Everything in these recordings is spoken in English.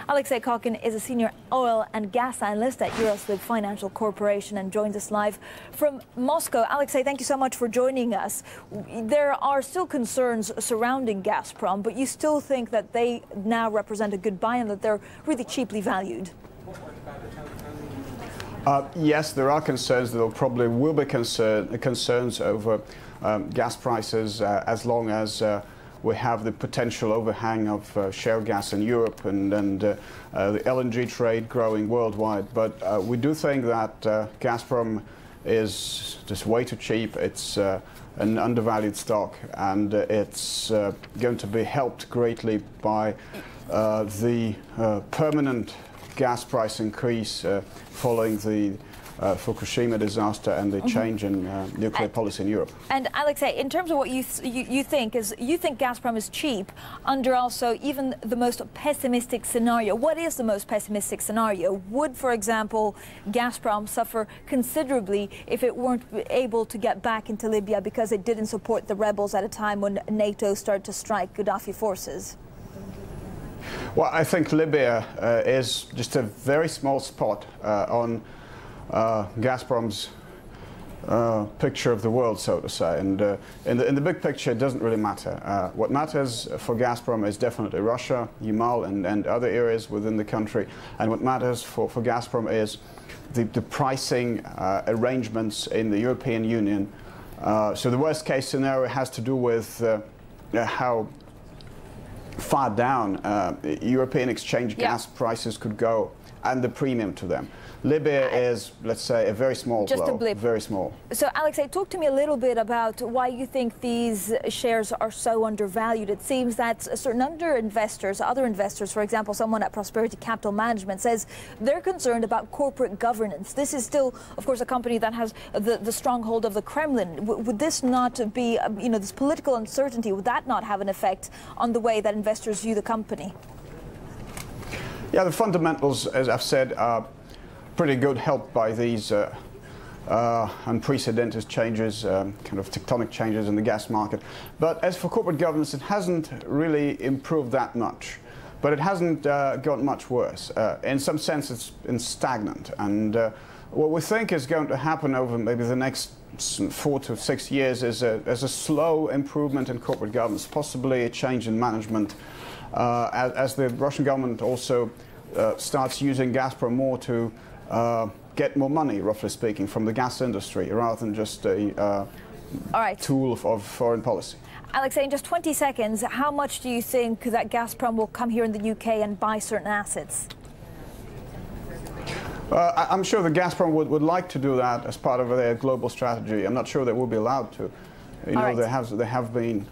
Alexei Kokin is a senior oil and gas analyst at UralSib Financial Corporation and joins us live from Moscow. Alexei, thank you so much for joining us. There are still concerns surrounding Gazprom, but you still think that they now represent a good buy and that they're really cheaply valued? Yes, there are concerns. There probably will be concerns over gas prices as long as we have the potential overhang of shale gas in Europe and the LNG trade growing worldwide. But we do think that Gazprom is just way too cheap. It's an undervalued stock, and it's going to be helped greatly by the permanent gas price increase following the Fukushima disaster and the change in nuclear policy in Europe. And Alexei, in terms of what you think Gazprom is cheap under also even the most pessimistic scenario. What is the most pessimistic scenario? Would, for example, Gazprom suffer considerably if it weren't able to get back into Libya because it didn't support the rebels at a time when NATO started to strike Gaddafi forces? Well, I think Libya is just a very small spot on Gazprom's picture of the world, so to say, and in the big picture it doesn't really matter. What matters for Gazprom is definitely Russia, Yamal and other areas within the country, and what matters for Gazprom is the pricing arrangements in the European Union. So the worst case scenario has to do with how far down European exchange gas prices could go and the premium to them. Libya is, let's say, a very small just blow, a blip. Very small. So, Alexei, talk to me a little bit about why you think these shares are so undervalued. It seems that certain other investors, for example, someone at Prosperity Capital Management, says they're concerned about corporate governance. This is still, of course, a company that has the stronghold of the Kremlin. Would this not be, this political uncertainty, would that not have an effect on the way that investors view the company? Yeah, the fundamentals, as I've said, are pretty good, helped by these unprecedented changes, kind of tectonic changes in the gas market. But as for corporate governance, it hasn't really improved that much. But it hasn't got much worse. In some sense, it's been stagnant. And what we think is going to happen over maybe the next 4 to 6 years is a slow improvement in corporate governance, possibly a change in management, as the Russian government also starts using Gazprom more to get more money, roughly speaking, from the gas industry, rather than just a tool of foreign policy. Alexei, in just 20 seconds, how much do you think that Gazprom will come here in the UK and buy certain assets? I'm sure the Gazprom would like to do that as part of their global strategy. I'm not sure they will be allowed to. There have been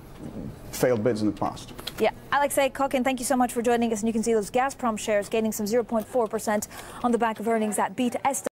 failed bids in the past. Yeah, Alexei Kokin, thank you so much for joining us. And you can see those Gazprom shares gaining some 0.4% on the back of earnings that beat estimates.